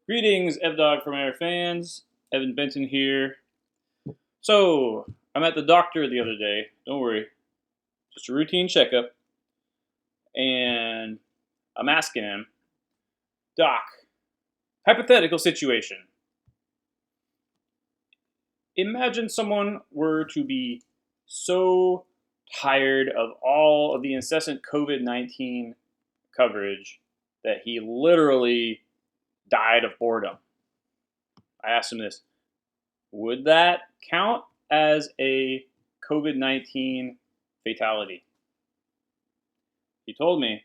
Greetings, Dogg from Air fans. Evan Benton here. So, I'm at the doctor the other day. Don't worry, just a routine checkup. And I'm asking him, Doc, hypothetical situation. Imagine someone were to be so tired of all of the incessant COVID-19 coverage that he literally died of boredom. I asked him this. Would that count as a COVID-19 fatality? He told me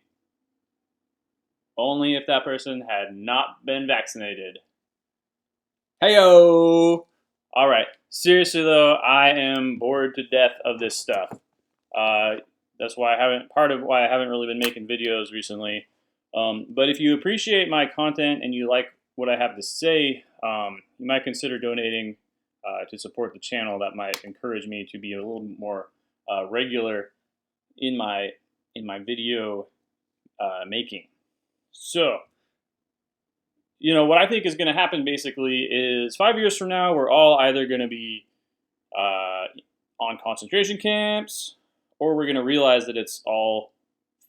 only if that person had not been vaccinated. Heyo! All right. Seriously though, I am bored to death of this stuff. That's why part of why I haven't really been making videos recently. But if you appreciate my content and you like what I have to say, you might consider donating to support the channel. That might encourage me to be a little more regular in my video making. So, what I think is going to happen basically is 5 years from now, we're all either going to be on concentration camps, or we're going to realize that it's all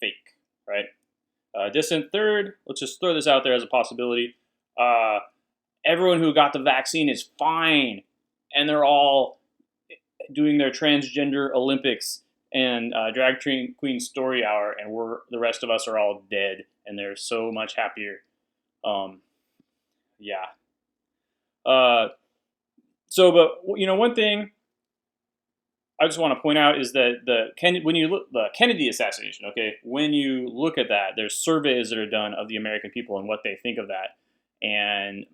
fake, right? Distant third, let's just throw this out there as a possibility. Everyone who got the vaccine is fine, and they're all doing their transgender Olympics and drag queen story hour, and the rest of us are all dead, and they're so much happier. Yeah. But one thing I just want to point out is that the Kennedy assassination. Okay, when you look at that, there's surveys that are done of the American people and what they think of that, and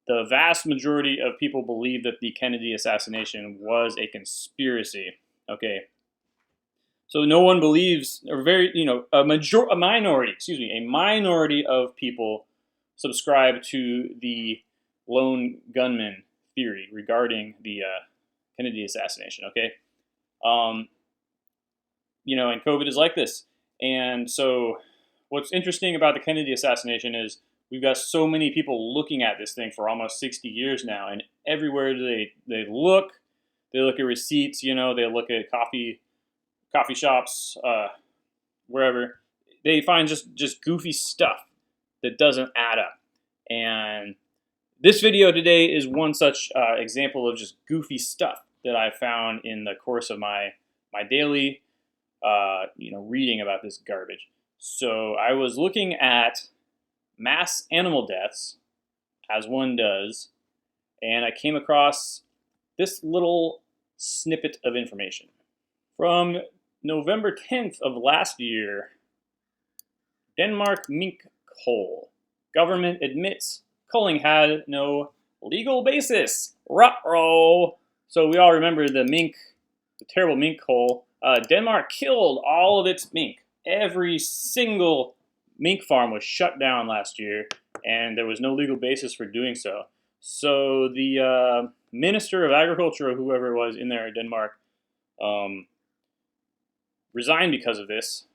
the vast majority of people believe that the Kennedy assassination was a conspiracy. Okay, so no one believes, or a minority of people subscribe to the lone gunman theory regarding the Kennedy assassination. Okay, and COVID is like this, and so what's interesting about the Kennedy assassination is we've got so many people looking at this thing for almost 60 years now, and everywhere they look at receipts, they look at coffee shops, wherever, they find just goofy stuff that doesn't add up. And this video today is one such example of just goofy stuff that I found in the course of my daily reading about this garbage. So I was looking at mass animal deaths, as one does, and I came across this little snippet of information. From November 10th of last year, Denmark mink cull. Government admits culling had no legal basis. Ruh-roh. So we all remember the terrible mink cull. Denmark killed all of its mink. Every single mink farm was shut down last year, and there was no legal basis for doing so. So the Minister of Agriculture, or whoever it was in there in Denmark, resigned because of this.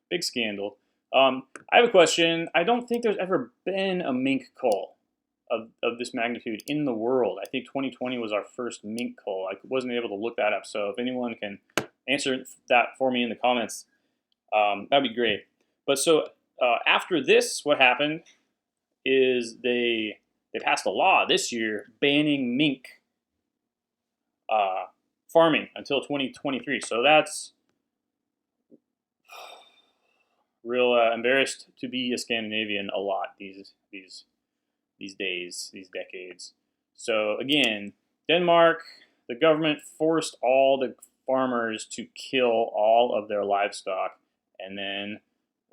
Big scandal. I have a question. I don't think there's ever been a mink cull of this magnitude in the world. I think 2020 was our first mink cull. I wasn't able to look that up, so if anyone can answer that for me in the comments, that'd be great. But so after this, what happened is they passed a law this year banning mink farming until 2023. So that's real embarrassed to be a Scandinavian a lot these days, these decades. So again, Denmark, the government forced all the farmers to kill all of their livestock, and then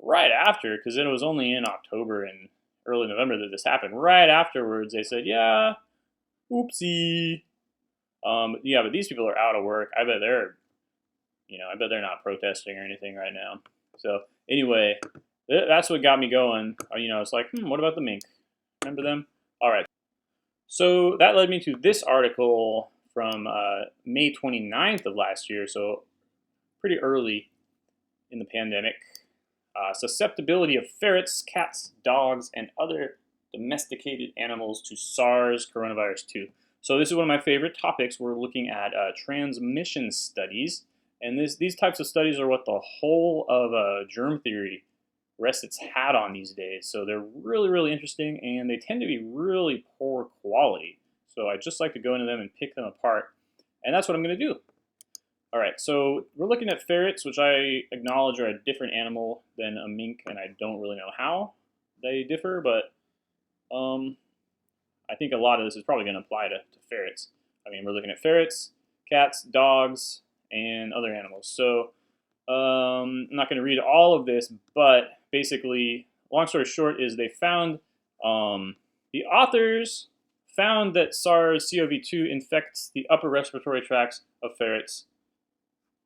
right after, because it was only in October and early November that this happened, right afterwards they said, yeah, oopsie. Yeah, but these people are out of work. I bet they're not protesting or anything right now. So anyway, that's what got me going. It's like, what about the mink? Remember them? All right. So that led me to this article from May 29th of last year, so pretty early in the pandemic. Susceptibility of ferrets, cats, dogs, and other domesticated animals to SARS coronavirus 2. So this is one of my favorite topics. We're looking at transmission studies, and these types of studies are what the whole of germ theory rests its hat on these days. So they're really, really interesting, and they tend to be really poor quality. So I just like to go into them and pick them apart, and that's what I'm going to do. All right, so we're looking at ferrets, which I acknowledge are a different animal than a mink, and I don't really know how they differ, but I think a lot of this is probably going to apply to ferrets. I mean, we're looking at ferrets, cats, dogs, and other animals. So I'm not going to read all of this, but basically, long story short, is they found, the authors found that SARS-CoV-2 infects the upper respiratory tracts of ferrets.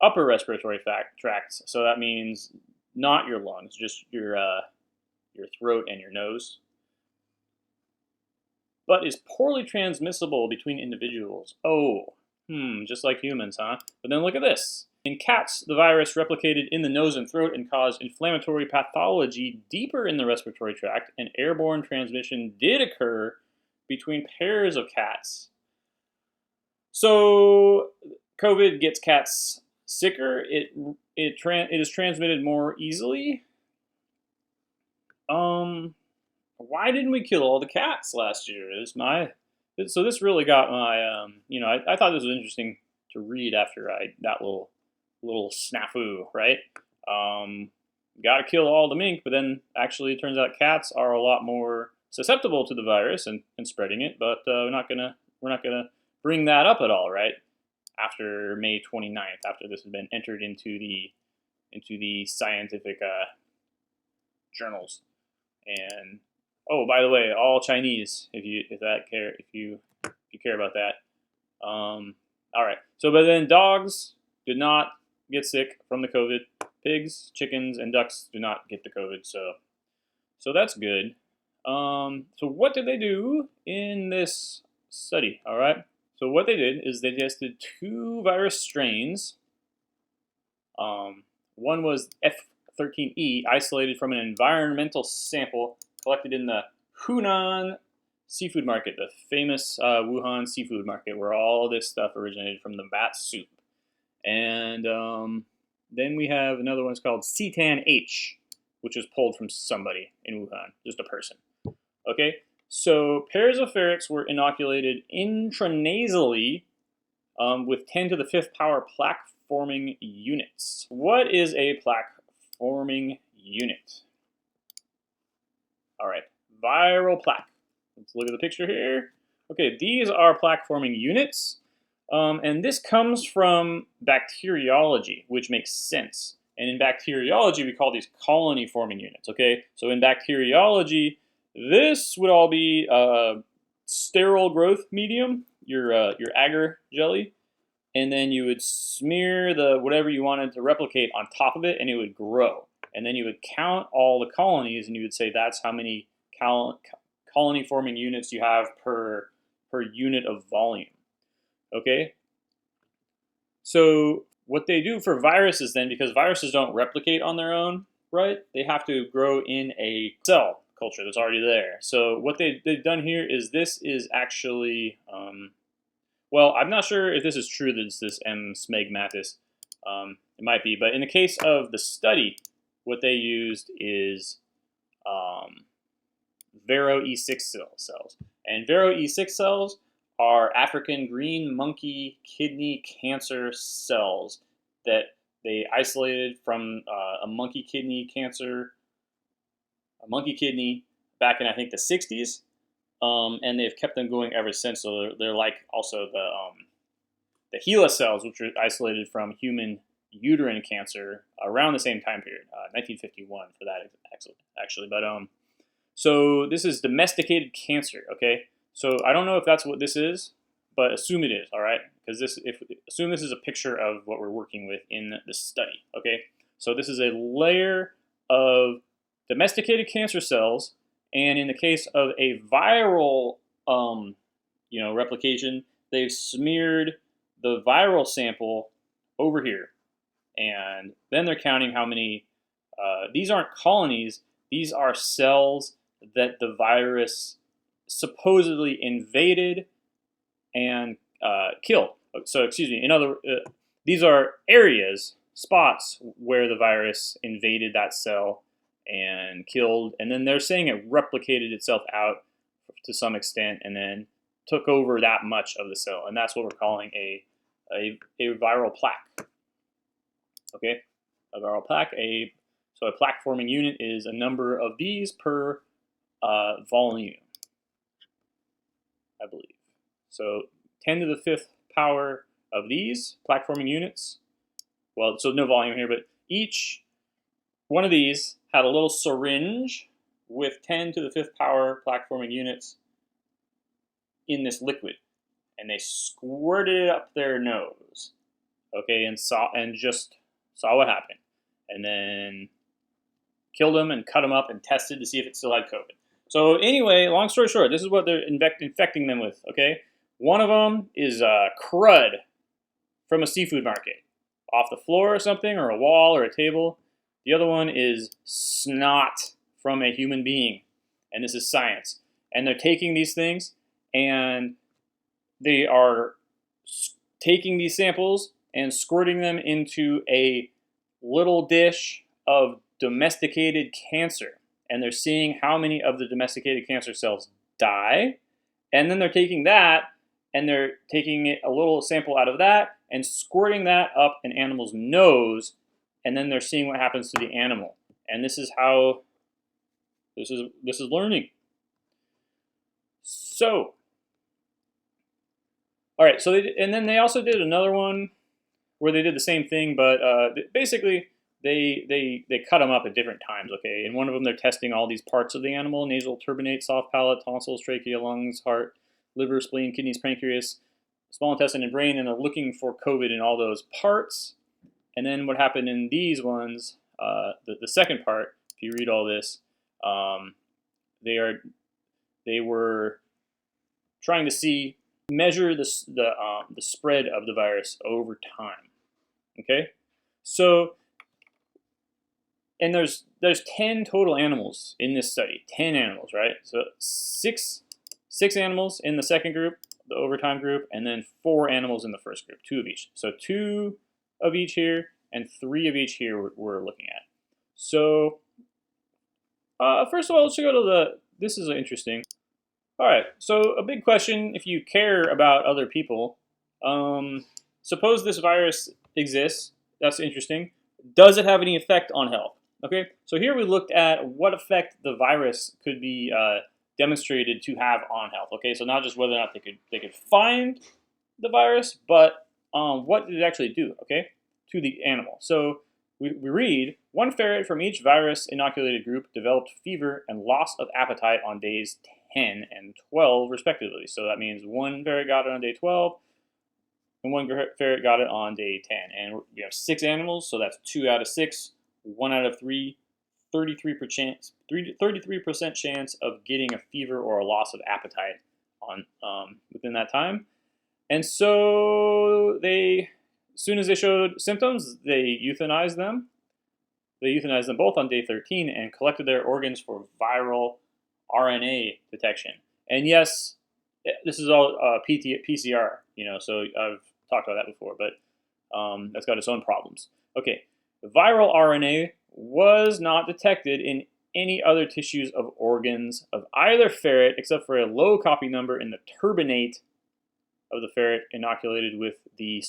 Upper respiratory tracts, so that means not your lungs, just your throat and your nose. But is poorly transmissible between individuals. Oh, just like humans, huh? But then look at this. In cats, the virus replicated in the nose and throat and caused inflammatory pathology deeper in the respiratory tract, and airborne transmission did occur between pairs of cats. So COVID gets cats sicker. It is transmitted more easily. Why didn't we kill all the cats last year? So this really got my I thought this was interesting to read after that little snafu, right? Got to kill all the mink, but then actually it turns out cats are a lot more susceptible to the virus and spreading it. But we're not gonna bring that up at all, right? After May 29th, after this has been entered into the scientific journals. And oh, by the way, all Chinese, if you care about that. All right. So, but then dogs did not get sick from the COVID. Pigs, chickens, and ducks do not get the COVID. So that's good. So what did they do in this study? All right. So what they did is they tested 2 virus strains. One was F13E, isolated from an environmental sample collected in the Hunan seafood market, the famous Wuhan seafood market, where all this stuff originated from the bat soup. And then we have another one called C-tan-H, which was pulled from somebody in Wuhan, just a person. Okay. So pairs of ferrets were inoculated intranasally with 10 to the 5th power plaque-forming units. What is a plaque-forming unit? All right, viral plaque. Let's look at the picture here. Okay, these are plaque-forming units, and this comes from bacteriology, which makes sense. And in bacteriology, we call these colony-forming units. Okay, so in bacteriology, this would all be sterile growth medium, your agar jelly, and then you would smear the whatever you wanted to replicate on top of it, and it would grow. And then you would count all the colonies, and you would say that's how many colony-forming units you have per unit of volume. Okay. So what they do for viruses then, because viruses don't replicate on their own, right? They have to grow in a cell culture that's already there. So what they've done here is this is actually, well, I'm not sure if this is true that it's this M. smegmatis. It might be, but in the case of the study, what they used is Vero E6 cells. And Vero E6 cells are African green monkey kidney cancer cells that they isolated from a monkey kidney back in, I think, the 60s. And they've kept them going ever since. So they're like also the HeLa cells, which are isolated from human uterine cancer around the same time period, 1951 for that actually. But so this is domesticated cancer. Okay, so I don't know if that's what this is, but assume it is. All right, because assume this is a picture of what we're working with in the study. Okay, so this is a layer of domesticated cancer cells, and in the case of a viral replication, they've smeared the viral sample over here. And then they're counting how many, these aren't colonies, these are cells that the virus supposedly invaded and killed. So, excuse me. These are areas, spots where the virus invaded that cell and killed, and then they're saying it replicated itself out to some extent, and then took over that much of the cell, and that's what we're calling a viral plaque. Okay, a viral plaque. So a plaque forming unit is a number of these per volume, I believe. So 10 to the 5th power of these plaque forming units. Well, so no volume here, but each one of these had a little syringe with 10 to the 5th power plaque forming units in this liquid, and they squirted it up their nose, okay, and just saw what happened, and then killed them and cut them up and tested to see if it still had COVID. So anyway, long story short, this is what they're infecting them with, okay? One of them is crud from a seafood market, off the floor or something, or a wall or a table. The other one is snot from a human being, and this is science. And they're taking these things, and they are taking these samples and squirting them into a little dish of domesticated cancer. And they're seeing how many of the domesticated cancer cells die. And then they're taking that, and they're taking a little sample out of that and squirting that up an animal's nose, and then they're seeing what happens to the animal. And this is how this is learning. So, all right. So and then they also did another one where they did the same thing, but basically they cut them up at different times. Okay, in one of them they're testing all these parts of the animal: nasal turbinate, soft palate, tonsils, trachea, lungs, heart, liver, spleen, kidneys, pancreas, small intestine, and brain, and they're looking for COVID in all those parts. And then what happened in these ones, the second part, if you read all this, they were trying to measure the spread of the virus over time. Okay, so and there's 10 total animals in this study. 10 animals, right? So six animals in the second group, the overtime group, and then 4 animals in the first group, 2 of each. So 2 of each here and 3 of each here we're looking at. So first of all, let's go to this is interesting. All right, so a big question, if you care about other people, suppose this virus exists. That's interesting. Does it have any effect on health? Okay, so here we looked at what effect the virus could be demonstrated to have on health. Okay, so not just whether or not they could find the virus, but what did it actually do? Okay, to the animal. So we read, 1 ferret from each virus inoculated group developed fever and loss of appetite on days 10 and 12 respectively. So that means 1 ferret got it on day 12 and 1 ferret got it on day 10. And we have 6 animals, so that's 2 out of 6, 1 out of 3, 33% chance of getting a fever or a loss of appetite on within that time. And so as soon as they showed symptoms, they euthanized them. They euthanized them both on day 13 and collected their organs for viral RNA detection. And yes, this is all PCR, so I've talked about that before, but that's got its own problems. Okay, the viral RNA was not detected in any other tissues of organs of either ferret except for a low copy number in the turbinate of the ferret inoculated with the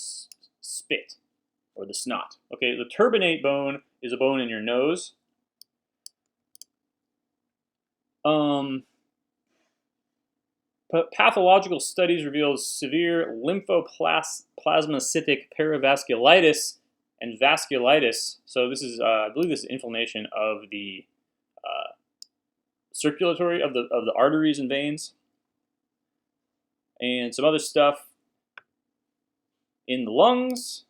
spit or the snot. Okay, the turbinate bone is a bone in your nose. Pathological studies reveal severe lymphoplasmacytic perivasculitis and vasculitis. So this is, I believe, this is inflammation of the circulatory of the arteries and veins, and some other stuff in the lungs,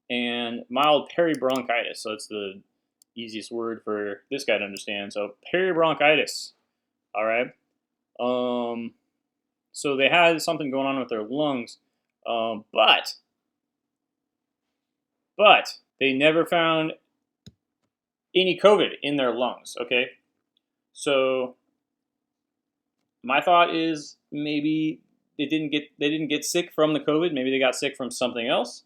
and mild peribronchitis. So it's the easiest word for this guy to understand. So peribronchitis. All right. So they had something going on with their lungs, but they never found any COVID in their lungs. Okay. So my thought is maybe they didn't get sick from the COVID. Maybe they got sick from something else.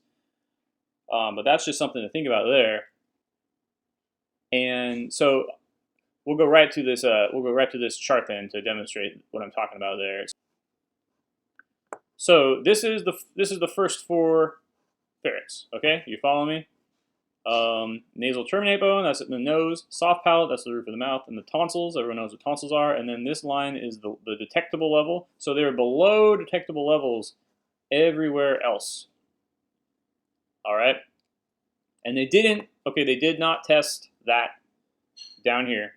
But that's just something to think about there. And so we'll go right to this. We'll go right to this chart then to demonstrate what I'm talking about there. So this is the first 4 ferrets. Okay, you follow me? Nasal terminate bone, that's in the nose. Soft palate, that's the roof of the mouth. And the tonsils, everyone knows what tonsils are. And then this line is the detectable level. So they're below detectable levels everywhere else. All right. And they did not test that down here.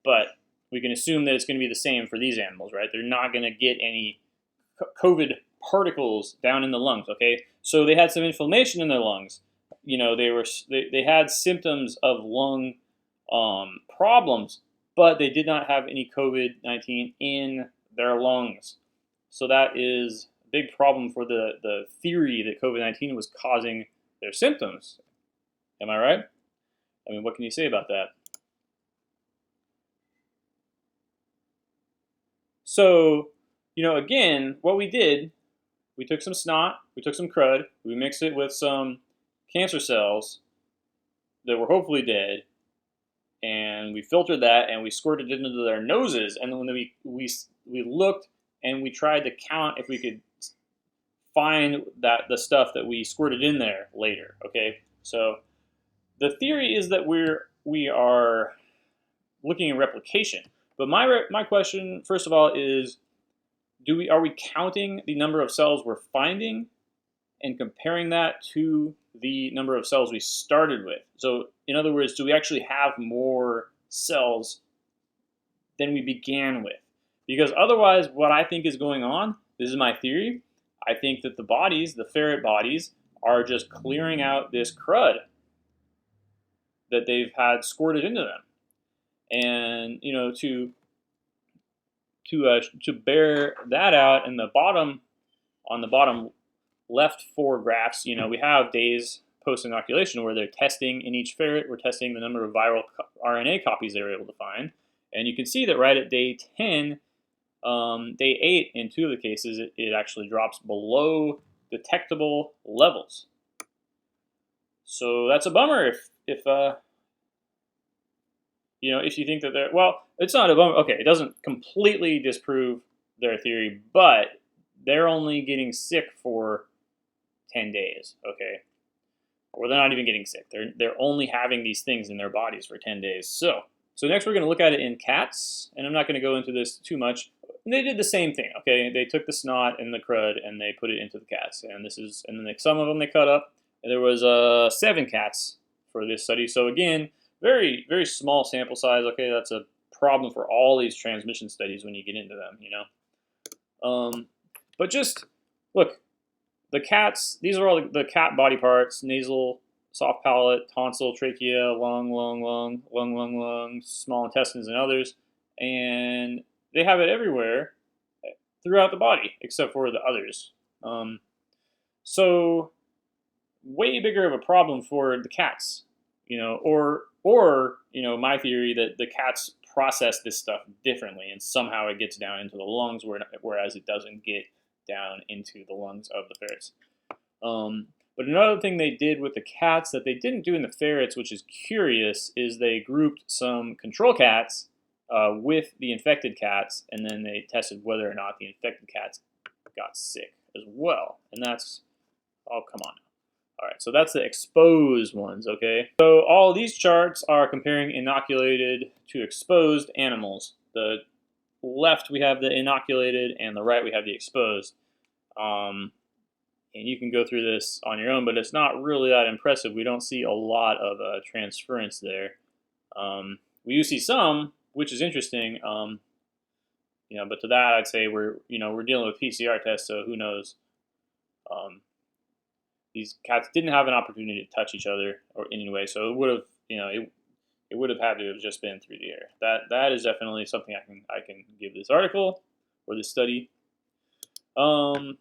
But we can assume that it's going to be the same for these animals, right? They're not going to get any COVID particles down in the lungs, okay? So they had some inflammation in their lungs. You know, they had symptoms of lung problems, but they did not have any COVID-19 in their lungs. So that is a big problem for the theory that COVID-19 was causing their symptoms. Am I right? I mean, what can you say about that? So, you know, again, what we did, we took some snot, we took some crud, we mixed it with some cancer cells that were hopefully dead, and we filtered that and we squirted it into their noses. And then when we looked and we tried to count if we could find the stuff that we squirted in there later. Okay, so the theory is that we are looking at replication. But my question, first of all, is are we counting the number of cells we're finding and comparing that to the number of cells we started with? So in other words, do we actually have more cells than we began with? Because otherwise, what I think is going on, this is my theory, I think that the ferret bodies, are just clearing out this crud that they've had squirted into them. And, you know, to bear that out, in the bottom, on the bottom left 4 graphs, you know, we have days post-inoculation where they're testing in each ferret. We're testing the number of viral RNA copies they were able to find. And you can see that right at day 10, day 8, in 2 of the cases, it actually drops below detectable levels. So that's a bummer if you know, if you think that they're, well, it's not a bummer. Okay, it doesn't completely disprove their theory, but they're only getting sick for 10 days, okay? Or they're not even getting sick. They're only having these things in their bodies for 10 days. So next we're going to look at it in cats, and I'm not going to go into this too much. And they did the same thing, okay? They took the snot and the crud and they put it into the cats, and then some of them they cut up. And there was 7 cats for this study. So again, very, very small sample size. Okay, that's a problem for all these transmission studies when you get into them, you know. But just look, the cats. These are all the cat body parts: nasal, soft palate, tonsil, trachea, lung, small intestines, and others. And they have it everywhere throughout the body, except for the others. So way bigger of a problem for the cats, you know, or you know, my theory that the cats process this stuff differently and somehow it gets down into the lungs, whereas it doesn't get down into the lungs of the ferrets. But another thing they did with the cats that they didn't do in the ferrets, which is curious, is they grouped some control cats with the infected cats, and then they tested whether or not the infected cats got sick as well. And that's, oh, come on. All right, so that's the exposed ones, okay? So all these charts are comparing inoculated to exposed animals. The left we have the inoculated, and the right we have the exposed. And you can go through this on your own, but it's not really that impressive. We don't see a lot of transference there. We do see some, which is interesting. You know, but to that I'd say we're dealing with PCR tests, so who knows? These cats didn't have an opportunity to touch each other or in any way, so it would have, you know, it would have had to have just been through the air. That is definitely something I can give this article or this study. So,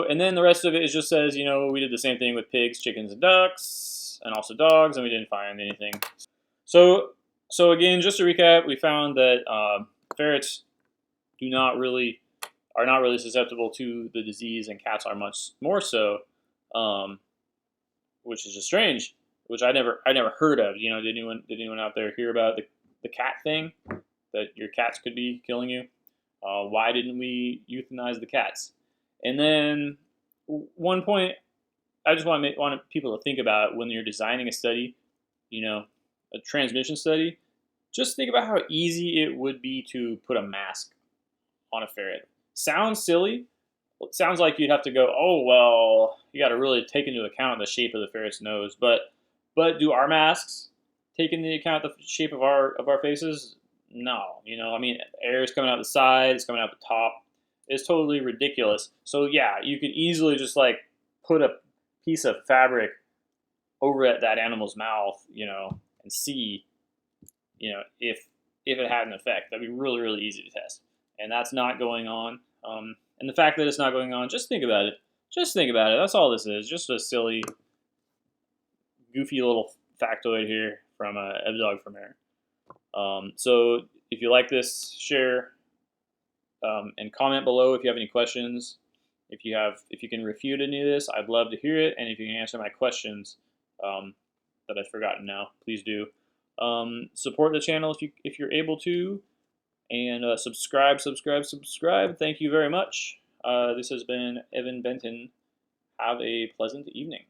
and then the rest of it just says, you know, we did the same thing with pigs, chickens, and ducks, and also dogs, and we didn't find anything. So So again, just to recap, we found that ferrets are not really susceptible to the disease, and cats are much more so, which is just strange. Which I never heard of. You know, did anyone out there hear about the cat thing, that your cats could be killing you? Why didn't we euthanize the cats? And then one point I just want people to think about when you're designing a study, you know, a transmission study. Just think about how easy it would be to put a mask on a ferret. Sounds silly. It sounds like you'd have to go, oh well, you got to really take into account the shape of the ferret's nose. But do our masks take into account the shape of our faces? No. You know, I mean, air is coming out the side, it's coming out the top. It's totally ridiculous. So yeah, you could easily just like put a piece of fabric over at that animal's mouth, you know, and see, you know, if it had an effect. That'd be really easy to test, and that's not going on. And the fact that it's not going on, just think about it. Just think about it. That's all this is. Just a silly, goofy little factoid here from Dogg from Air. So if you like this, share and comment below if you have any questions. If you can refute any of this, I'd love to hear it. And if you can answer my questions that I've forgotten now, please do. Support the channel if you're able to, and subscribe. Thank you very much. This has been Evan Benton. Have a pleasant evening.